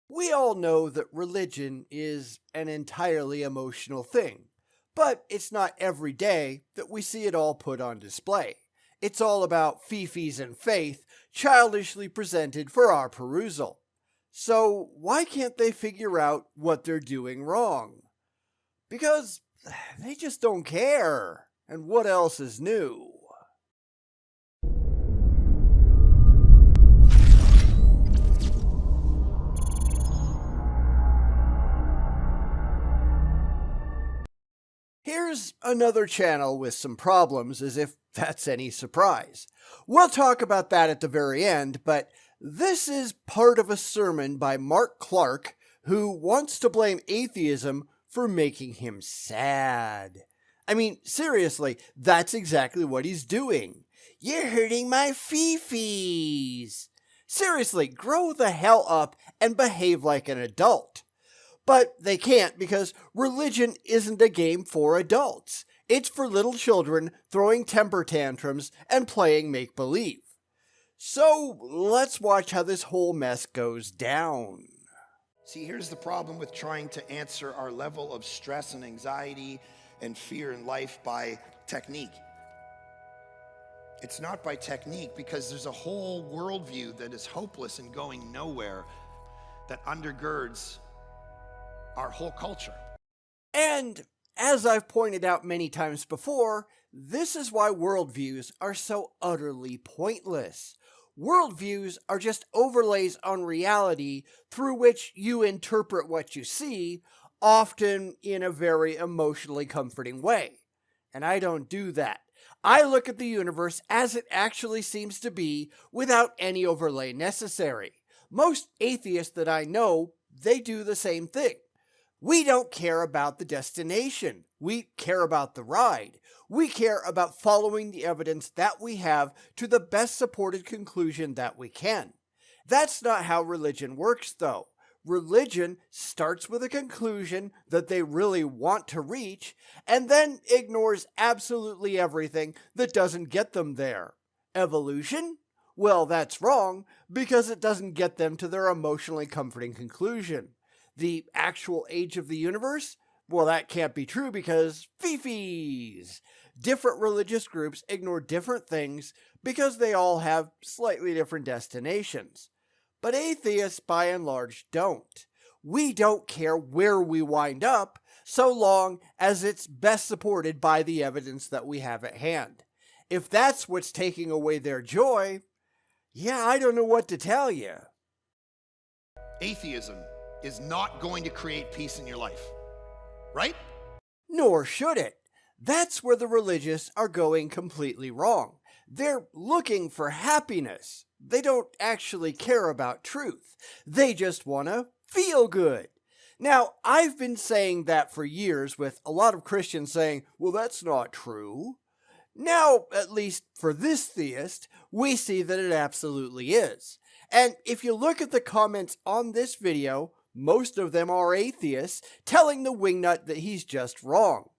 We all know that religion is an entirely emotional thing, but it's not every day that we see it all put on display. It's all about fifis and faith, childishly presented for our perusal. So why can't they figure out what they're doing wrong? Because they just don't care. And what else is new? Here's another channel with some problems, as if that's any surprise. We'll talk about that at the very end, but this is part of a sermon by Mark Clark, who wants to blame atheism for making him sad. I mean, seriously, that's exactly what he's doing. You're hurting my fifis. Seriously, grow the hell up and behave like an adult. But they can't because religion isn't a game for adults. It's for little children throwing temper tantrums and playing make-believe. So let's watch how this whole mess goes down. See, here's the problem with trying to answer our level of stress and anxiety and fear in life by technique. It's not by technique because there's a whole worldview that is hopeless and going nowhere that undergirds our whole culture. And as I've pointed out many times before, this is why worldviews are so utterly pointless. Worldviews are just overlays on reality through which you interpret what you see, often in a very emotionally comforting way. And I don't do that. I look at the universe as it actually seems to be without any overlay necessary. Most atheists that I know, they do the same thing. We don't care about the destination. We care about the ride. We care about following the evidence that we have to the best supported conclusion that we can. That's not how religion works, though. Religion starts with a conclusion that they really want to reach and then ignores absolutely everything that doesn't get them there. Evolution? Well, that's wrong because it doesn't get them to their emotionally comforting conclusion. The actual age of the universe? Well, that can't be true because fifis. Different religious groups ignore different things because they all have slightly different destinations. But atheists, by and large, don't. We don't care where we wind up, so long as it's best supported by the evidence that we have at hand. If that's what's taking away their joy, yeah, I don't know what to tell you. Atheism is not going to create peace in your life, right? Nor should it. That's where the religious are going completely wrong. They're looking for happiness. They don't actually care about truth. They just want to feel good. Now, I've been saying that for years with a lot of Christians saying, well, that's not true. Now, at least for this theist, we see that it absolutely is. And if you look at the comments on this video, most of them are atheists telling the wingnut that he's just wrong.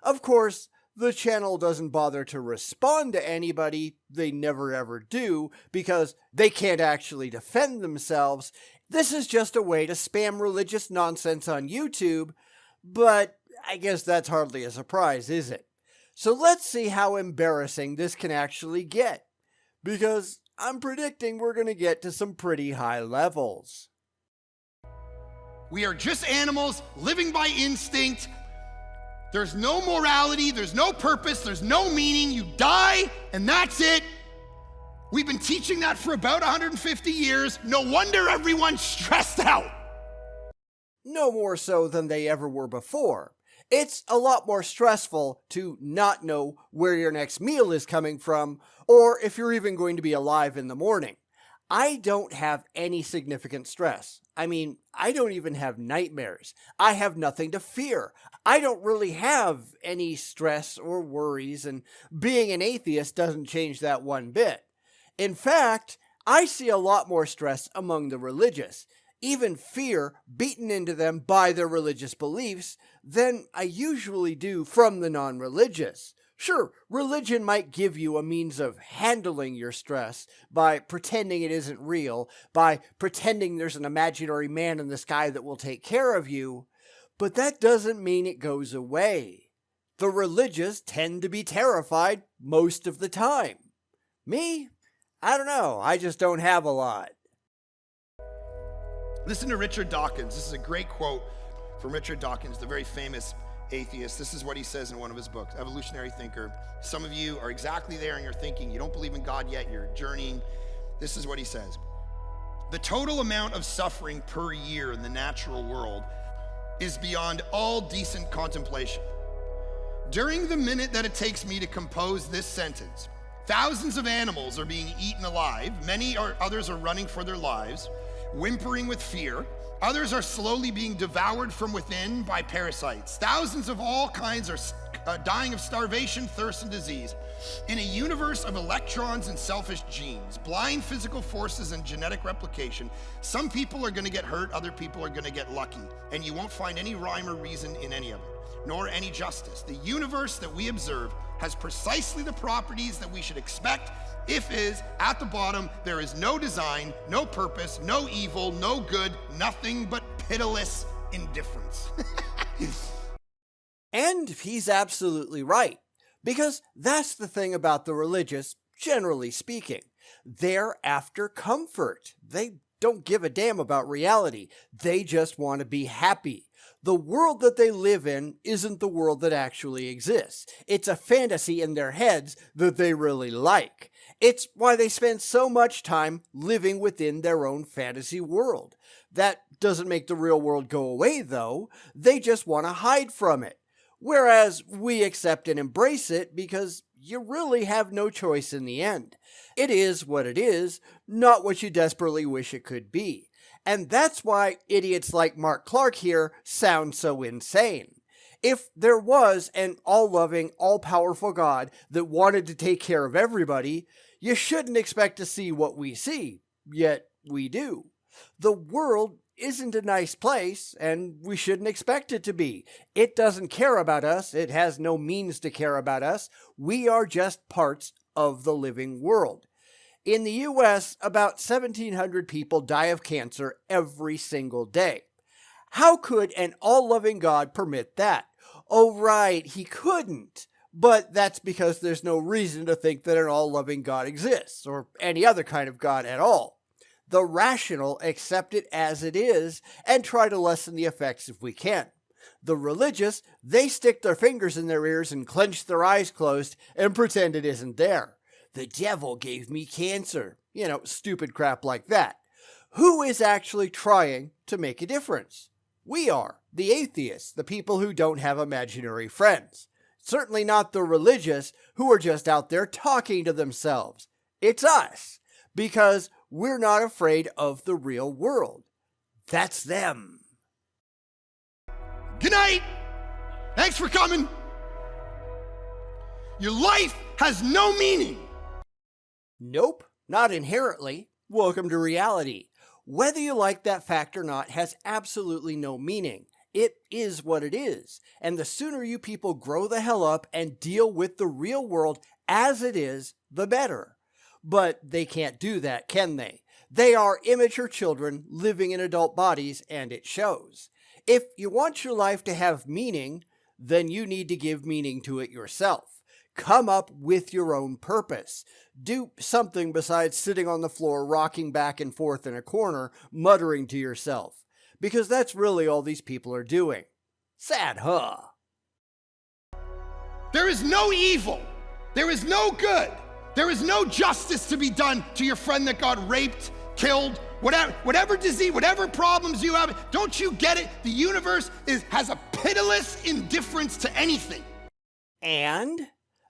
Of course, the channel doesn't bother to respond to anybody. They never ever do because they can't actually defend themselves. This is just a way to spam religious nonsense on YouTube, but I guess that's hardly a surprise, is it? So let's see how embarrassing this can actually get, because I'm predicting we're going to get to some pretty high levels. We are just animals living by instinct. There's no morality, there's no purpose, there's no meaning. You die and that's it. We've been teaching that for about 150 years. No wonder everyone's stressed out. No more so than they ever were before. It's a lot more stressful to not know where your next meal is coming from, or if you're even going to be alive in the morning. I don't have any significant stress. I mean, I don't even have nightmares. I have nothing to fear. I don't really have any stress or worries, and being an atheist doesn't change that one bit. In fact, I see a lot more stress among the religious, even fear beaten into them by their religious beliefs, than I usually do from the non-religious. Sure, religion might give you a means of handling your stress by pretending it isn't real, by pretending there's an imaginary man in the sky that will take care of you, but that doesn't mean it goes away. The religious tend to be terrified most of the time. Me? I don't know. I just don't have a lot. Listen to Richard Dawkins. This is a great quote from Richard Dawkins, the very famous atheist. This is what he says in one of his books, Evolutionary Thinker. Some of you are exactly there and you're thinking, you don't believe in God yet, you're journeying. This is what he says. The total amount of suffering per year in the natural world is beyond all decent contemplation. During the minute that it takes me to compose this sentence, thousands of animals are being eaten alive. Others are running for their lives, whimpering with fear. Others are slowly being devoured from within by parasites. Thousands of all kinds are dying of starvation, thirst, and disease. In a universe of electrons and selfish genes, blind physical forces and genetic replication, some people are going to get hurt, other people are going to get lucky, and you won't find any rhyme or reason in any of it, nor any justice. The universe that we observe has precisely the properties that we should expect. If is, at the bottom, there is no design, no purpose, no evil, no good, nothing but pitiless indifference. And he's absolutely right, because that's the thing about the religious, generally speaking. They're after comfort. They don't give a damn about reality. They just want to be happy. The world that they live in isn't the world that actually exists. It's a fantasy in their heads that they really like. It's why they spend so much time living within their own fantasy world. That doesn't make the real world go away, though. They just want to hide from it. Whereas we accept and embrace it because you really have no choice in the end. It is what it is, not what you desperately wish it could be. And that's why idiots like Mark Clark here sound so insane. If there was an all-loving, all-powerful God that wanted to take care of everybody, you shouldn't expect to see what we see, yet we do. The world isn't a nice place, and we shouldn't expect it to be. It doesn't care about us. It has no means to care about us. We are just parts of the living world. In the U.S., about 1,700 people die of cancer every single day. How could an all-loving God permit that? Oh, right, he couldn't. But that's because there's no reason to think that an all-loving God exists, or any other kind of God at all. The rational accept it as it is and try to lessen the effects if we can. The religious, they stick their fingers in their ears and clench their eyes closed and pretend it isn't there. The devil gave me cancer. Stupid crap like that. Who is actually trying to make a difference? We are, the atheists, the people who don't have imaginary friends. Certainly not the religious who are just out there talking to themselves. It's us, because we're not afraid of the real world. That's them. Good night. Thanks for coming. Your life has no meaning. Nope, not inherently. Welcome to reality. Whether you like that fact or not has absolutely no meaning. It is what it is. And the sooner you people grow the hell up and deal with the real world as it is, the better. But they can't do that, can they? They are immature children living in adult bodies, and it shows. If you want your life to have meaning, then you need to give meaning to it yourself. Come up with your own purpose. Do something besides sitting on the floor, rocking back and forth in a corner, muttering to yourself. Because that's really all these people are doing. Sad, huh? There is no evil. There is no good. There is no justice to be done to your friend that got raped, killed, whatever disease, whatever problems you have. Don't you get it? The universe has a pitiless indifference to anything. And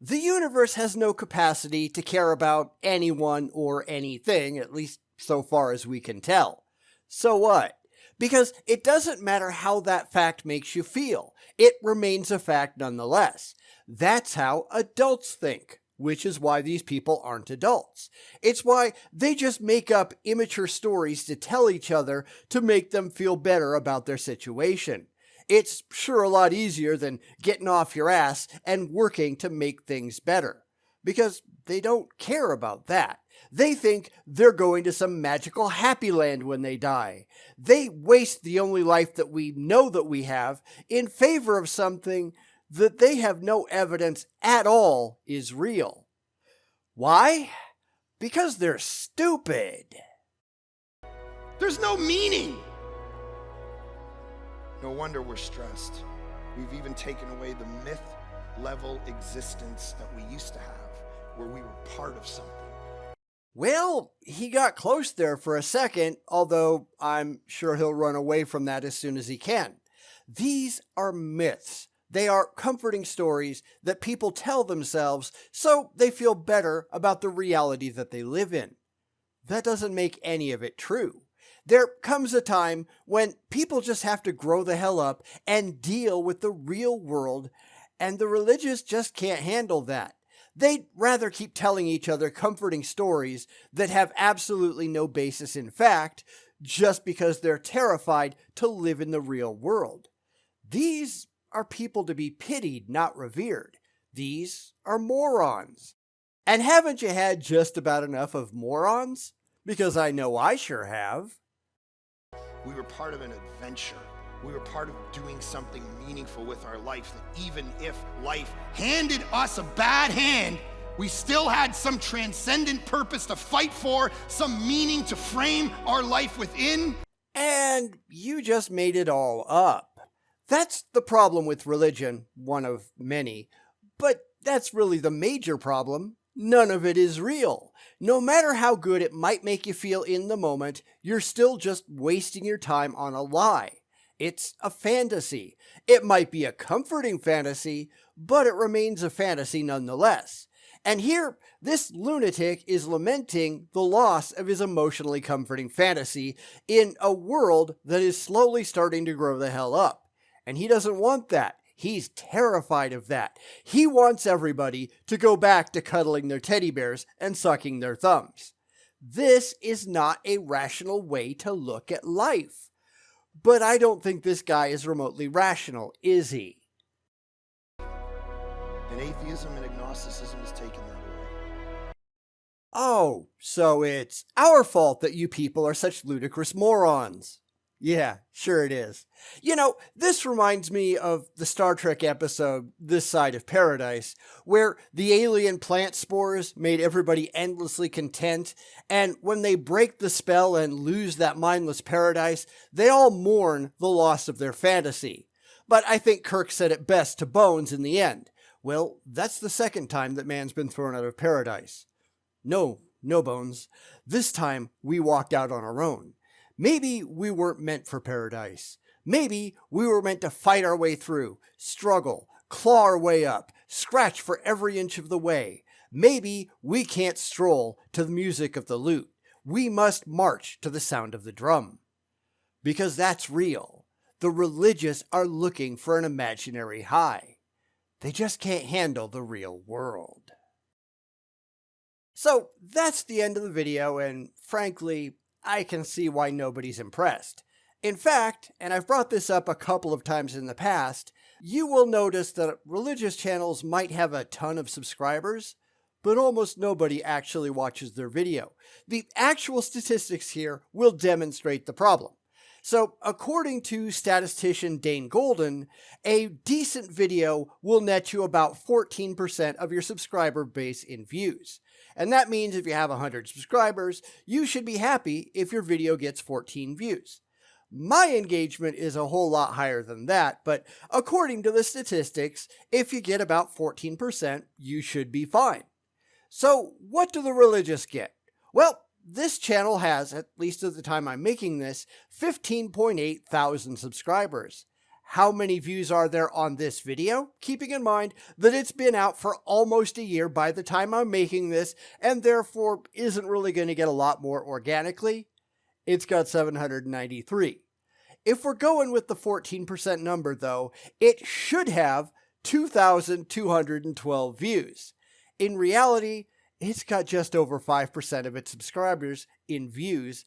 the universe has no capacity to care about anyone or anything, at least so far as we can tell. So what? Because it doesn't matter how that fact makes you feel. It remains a fact nonetheless. That's how adults think, which is why these people aren't adults. It's why they just make up immature stories to tell each other to make them feel better about their situation. It's sure a lot easier than getting off your ass and working to make things better. Because they don't care about that. They think they're going to some magical happy land when they die. They waste the only life that we know that we have in favor of something that they have no evidence at all is real. Why? Because they're stupid. There's no meaning. No wonder we're stressed. We've even taken away the myth-level existence that we used to have, where we were part of something. Well, he got close there for a second, although I'm sure he'll run away from that as soon as he can. These are myths. They are comforting stories that people tell themselves so they feel better about the reality that they live in. That doesn't make any of it true. There comes a time when people just have to grow the hell up and deal with the real world, and the religious just can't handle that. They'd rather keep telling each other comforting stories that have absolutely no basis in fact, just because they're terrified to live in the real world. These are people to be pitied, not revered. These are morons. And haven't you had just about enough of morons? Because I know I sure have. We were part of an adventure. We were part of doing something meaningful with our life, that even if life handed us a bad hand, we still had some transcendent purpose to fight for, some meaning to frame our life within. And you just made it all up. That's the problem with religion, one of many. But that's really the major problem. None of it is real. No matter how good it might make you feel in the moment, you're still just wasting your time on a lie. It's a fantasy. It might be a comforting fantasy, but it remains a fantasy nonetheless. And here, this lunatic is lamenting the loss of his emotionally comforting fantasy in a world that is slowly starting to grow the hell up. And he doesn't want that. He's terrified of that. He wants everybody to go back to cuddling their teddy bears and sucking their thumbs. This is not a rational way to look at life. But I don't think this guy is remotely rational, is he? And atheism and agnosticism has taken that away. Oh, so it's our fault that you people are such ludicrous morons. Yeah, sure it is. You know, this reminds me of the Star Trek episode, This Side of Paradise, where the alien plant spores made everybody endlessly content, and when they break the spell and lose that mindless paradise, they all mourn the loss of their fantasy. But I think Kirk said it best to Bones in the end. Well, that's the second time that man's been thrown out of paradise. No, Bones. This time we walked out on our own. Maybe we weren't meant for paradise. Maybe we were meant to fight our way through, struggle, claw our way up, scratch for every inch of the way. Maybe we can't stroll to the music of the lute. We must march to the sound of the drum. Because that's real. The religious are looking for an imaginary high. They just can't handle the real world. So that's the end of the video, and frankly, I can see why nobody's impressed. In fact, and I've brought this up a couple of times in the past, you will notice that religious channels might have a ton of subscribers, but almost nobody actually watches their video. The actual statistics here will demonstrate the problem. So, according to statistician Dane Golden, a decent video will net you about 14% of your subscriber base in views. And that means if you have 100 subscribers, you should be happy if your video gets 14 views. My engagement is a whole lot higher than that, but according to the statistics, if you get about 14%, you should be fine. So, what do the religious get? Well, this channel has, at least at the time I'm making this, 15.8 thousand subscribers. How many views are there on this video? Keeping in mind that it's been out for almost a year by the time I'm making this, and therefore isn't really going to get a lot more organically. It's got 793. If we're going with the 14% number though, it should have 2,212 views. In reality, it's got just over 5% of its subscribers in views,